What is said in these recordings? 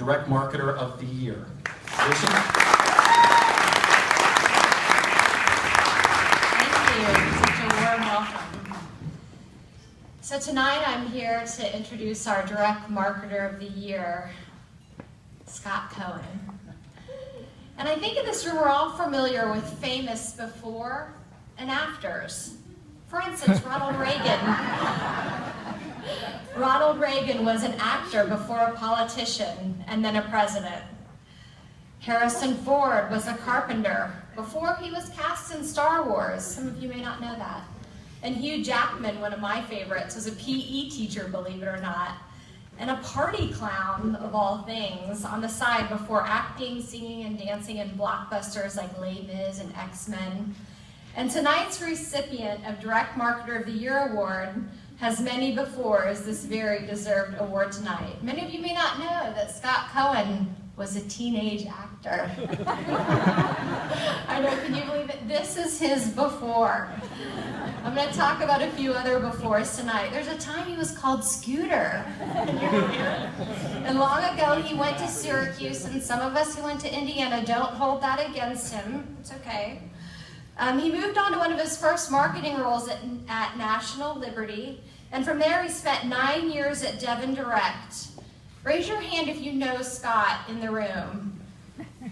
Direct Marketer of the Year. Luci? Thank you. Such a warm welcome. So tonight I'm here to introduce our Direct Marketer of the Year, Scott Cohen. And I think in this room we're all familiar with famous before and afters. For instance, Ronald Reagan. Ronald Reagan was an actor before a politician and then a president. Harrison Ford was a carpenter before he was cast in Star Wars. Some of you may not know that. And Hugh Jackman, one of my favorites, was a PE teacher, believe it or not, and a party clown, of all things, on the side before acting, singing, and dancing in blockbusters like Les Mis and X-Men. And tonight's recipient of Direct Marketer of the Year award has many befores this very deserved award tonight. Many of you may not know that Scott Cohen was a teenage actor. I know, can you believe it? This is his before. I'm going to talk about a few other befores tonight. There's a time he was called Scooter. And long ago he went to Syracuse, and some of us who went to Indiana don't hold that against him. It's okay. He moved on to one of his first marketing roles at National Liberty, and from there he spent 9 years at Devon Direct. Raise your hand if you know Scott in the room.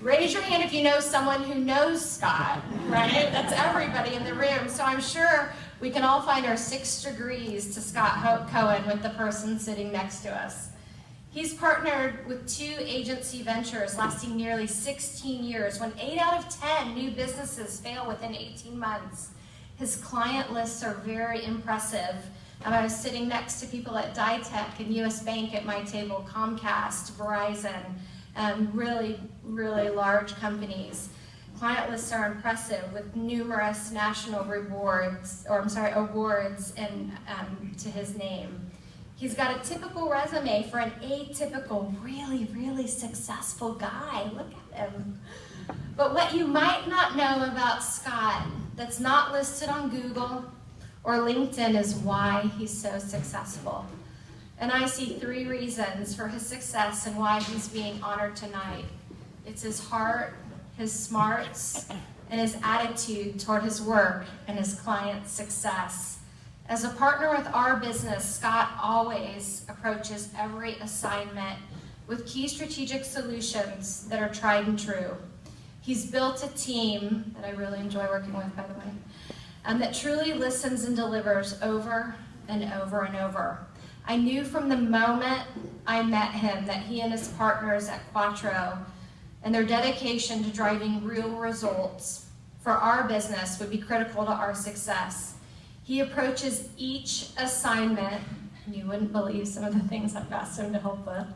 Raise your hand if you know someone who knows Scott, right? That's everybody in the room. So I'm sure we can all find our 6 degrees to Scott Cohen with the person sitting next to us. He's partnered with 2 agency ventures lasting nearly 16 years, when 8 out of 10 new businesses fail within 18 months. His client lists are very impressive. I was sitting next to people at Ditech and US Bank at my table, Comcast, Verizon, really, really large companies. Client lists are impressive with numerous national awards and to his name. He's got a typical resume for an atypical, really, really successful guy. Look at him. But what you might not know about Scott that's not listed on Google or LinkedIn is why he's so successful. And I see 3 reasons for his success and why he's being honored tonight. It's his heart, his smarts, and his attitude toward his work and his client's success. As a partner with our business, Scott always approaches every assignment with key strategic solutions that are tried and true. He's built a team that I really enjoy working with, by the way, that truly listens and delivers over and over and over. I knew from the moment I met him that he and his partners at Quattro and their dedication to driving real results for our business would be critical to our success. He approaches each assignment, you wouldn't believe some of the things I've asked him to help with,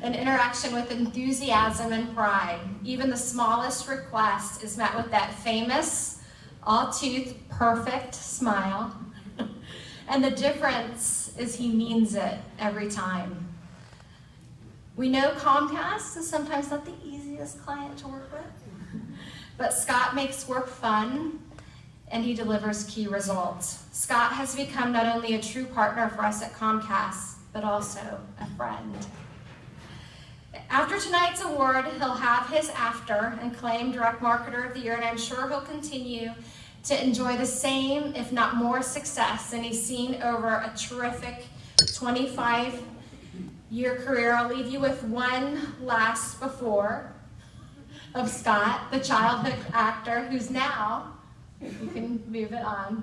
an interaction with enthusiasm and pride. Even the smallest request is met with that famous, all-tooth, perfect smile. And the difference is he means it every time. We know Comcast is sometimes not the easiest client to work with, but Scott makes work fun, and he delivers key results. Scott has become not only a true partner for us at Comcast, but also a friend. After tonight's award, he'll have his after and claim Direct Marketer of the Year, and I'm sure he'll continue to enjoy the same, if not more, success than he's seen over a terrific 25-year career. I'll leave you with one last before of Scott, the childhood actor who's now, you can move it on,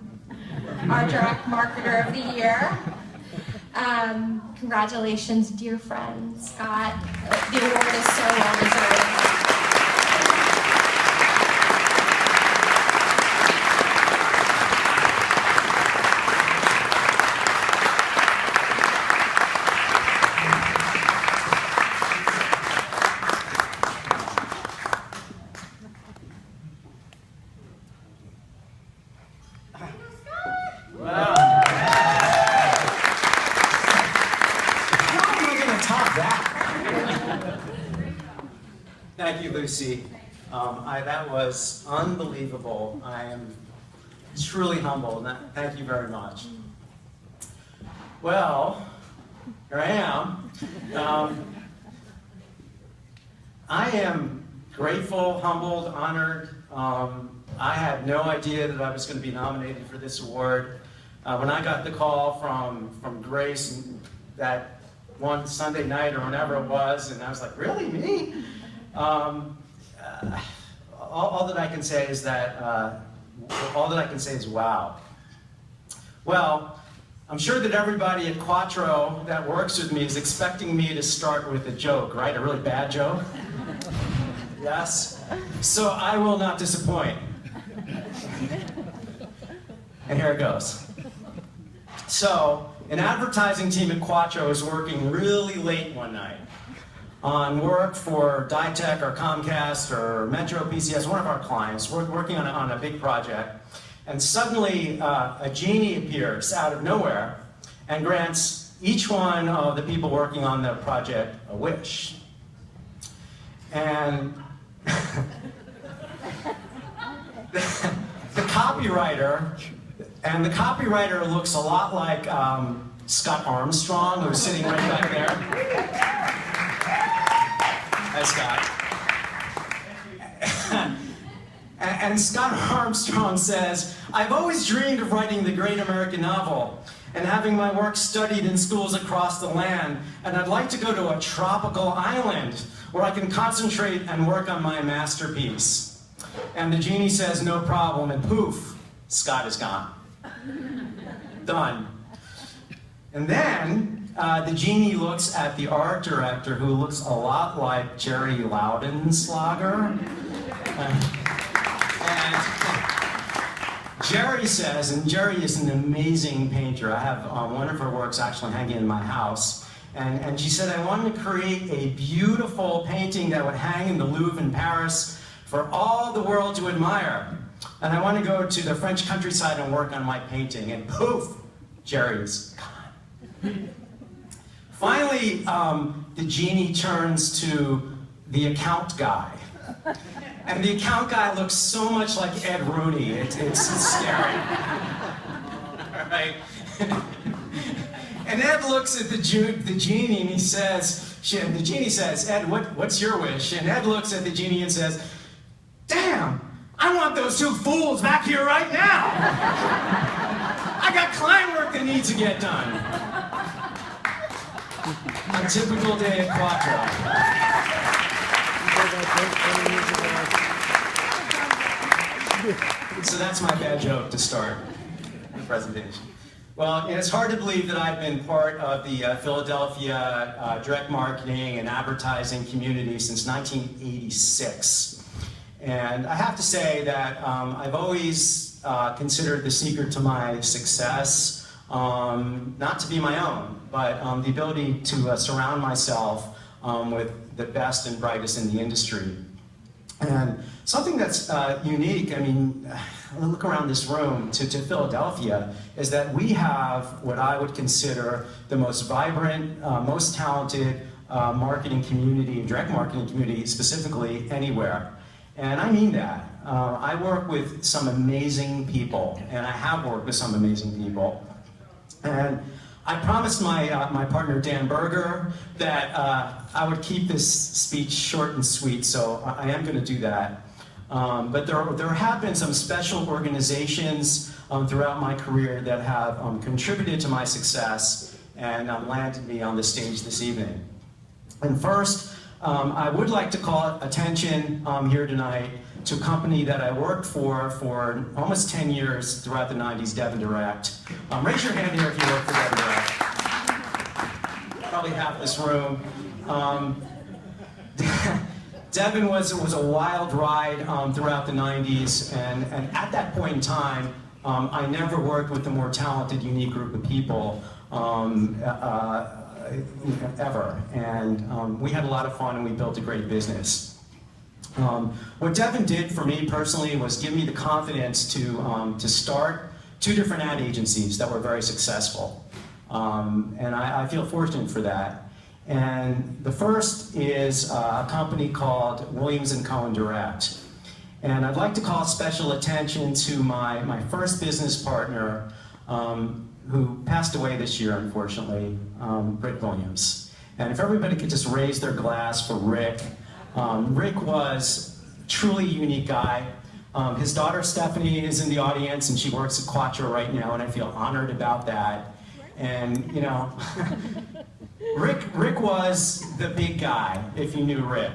our Direct Marketer of the Year. Congratulations, dear friend, Scott. The award is so well deserved. Thank you, Luci. That was unbelievable. I am truly humbled. Thank you very much. Well, here I am. I am grateful, humbled, honored. I had no idea that I was going to be nominated for this award. When I got the call from Grace that one Sunday night or whenever it was, and I was like, really, me? All that I can say is that, wow. Well, I'm sure that everybody at Quattro that works with me is expecting me to start with a joke, right? A really bad joke? Yes? So I will not disappoint. And here it goes. So, an advertising team at Quattro was working really late one night on work for Ditech or Comcast or Metro PCS, one of our clients. We're working on a big project. And suddenly, a genie appears out of nowhere and grants each one of the people working on the project a wish. And the copywriter looks a lot like Scott Armstrong, who's sitting right back there. Hi, Scott. And Scott Armstrong says, "I've always dreamed of writing the great American novel and having my work studied in schools across the land, and I'd like to go to a tropical island where I can concentrate and work on my masterpiece." And the genie says, "No problem," and poof, Scott is gone. Done. And then the genie looks at the art director, who looks a lot like Jerry Loudenslager. And Jerry says, and Jerry is an amazing painter. I have one of her works actually hanging in my house. And she said, "I wanted to create a beautiful painting that would hang in the Louvre in Paris for all the world to admire. And I want to go to the French countryside and work on my painting." And poof, Jerry's gone. Finally, the genie turns to the account guy. And the account guy looks so much like Ed Rooney, it's scary. All right? And Ed looks at the genie and he says, the genie says, "Ed, what's your wish?" And Ed looks at the genie and says, "Damn, I want those two fools back here right now. I got client work that needs to get done." A typical day at Quattro. So that's my bad joke to start the presentation. Well, it's hard to believe that I've been part of the Philadelphia direct marketing and advertising community since 1986. And I have to say that I've always considered the secret to my success not to be my own, but the ability to surround myself with the best and brightest in the industry. And something that's unique, I mean, look around this room to Philadelphia, is that we have what I would consider the most vibrant, most talented marketing community, direct marketing community specifically anywhere. And I mean that. I work with some amazing people, and I have worked with some amazing people. And I promised my partner Dan Berger that I would keep this speech short and sweet, so I am going to do that. But there have been some special organizations throughout my career that have contributed to my success and landed me on the stage this evening. And first, I would like to call attention here tonight to a company that I worked for almost 10 years throughout the 90s, Devon Direct. Raise your hand here if you work for Devon Direct. Probably half this room. Devon was a wild ride throughout the 90s, and at that point in time, I never worked with a more talented, unique group of people ever. And we had a lot of fun, and we built a great business. What Devon did for me personally was give me the confidence to start 2 different ad agencies that were very successful. And I feel fortunate for that. And the first is a company called Williams & Cohen Direct. And I'd like to call special attention to my first business partner, who passed away this year, unfortunately, Rick Williams. And if everybody could just raise their glass for Rick. Rick was truly a unique guy. His daughter Stephanie is in the audience, and she works at Quattro right now, and I feel honored about that. And you know, Rick was the big guy, if you knew Rick.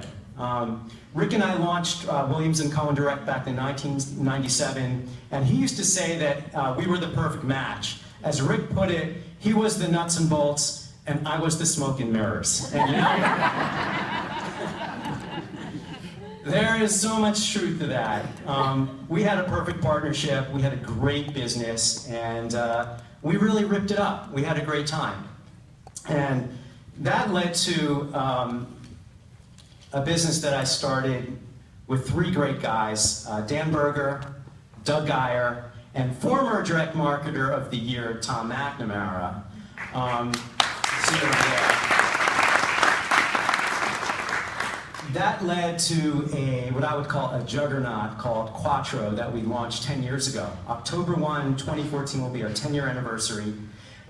Rick and I launched Williams & Cohen Direct back in 1997, and he used to say that we were the perfect match. As Rick put it, he was the nuts and bolts, and I was the smoke and mirrors. And, you know, there is so much truth to that. We had a perfect partnership, we had a great business, and we really ripped it up. We had a great time. And that led to a business that I started with three great guys, Dan Berger, Doug Geyer, and former direct marketer of the year, Tom McNamara. That led to what I would call a juggernaut called Quattro that we launched 10 years ago. October 1, 2014 will be our 10-year anniversary.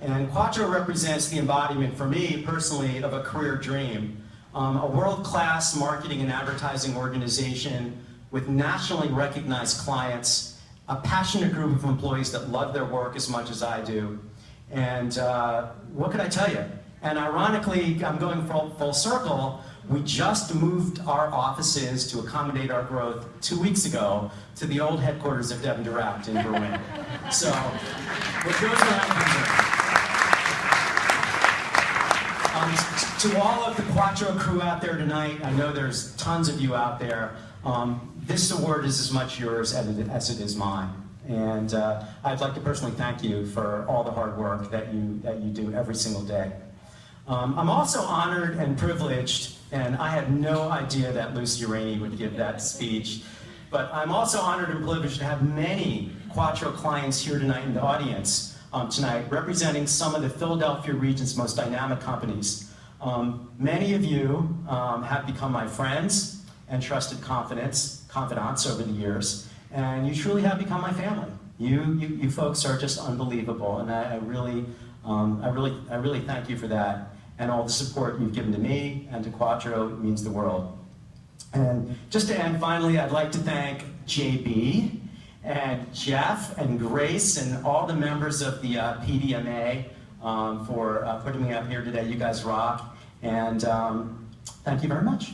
And Quattro represents the embodiment, for me personally, of a career dream. A world-class marketing and advertising organization with nationally recognized clients, a passionate group of employees that love their work as much as I do. And what could I tell you? And ironically, I'm going full circle, we just moved our offices to accommodate our growth 2 weeks ago to the old headquarters of Devon Direct in Berlin. So, what goes around comes around. To all of the Quattro crew out there tonight, I know there's tons of you out there, this award is as much yours as it is mine. And I'd like to personally thank you for all the hard work that you do every single day. I'm also honored and privileged, and I had no idea that Luci Rainey would give that speech, but I'm also honored and privileged to have many Quattro clients here tonight in the audience tonight, representing some of the Philadelphia region's most dynamic companies. Many of you have become my friends and trusted confidants over the years, and you truly have become my family. You folks are just unbelievable, and I really thank you for that, and all the support you've given to me and to Quattro means the world. And just to end, finally, I'd like to thank JB and Jeff and Grace and all the members of the PhillyDMA for putting me up here today. You guys rock, and thank you very much.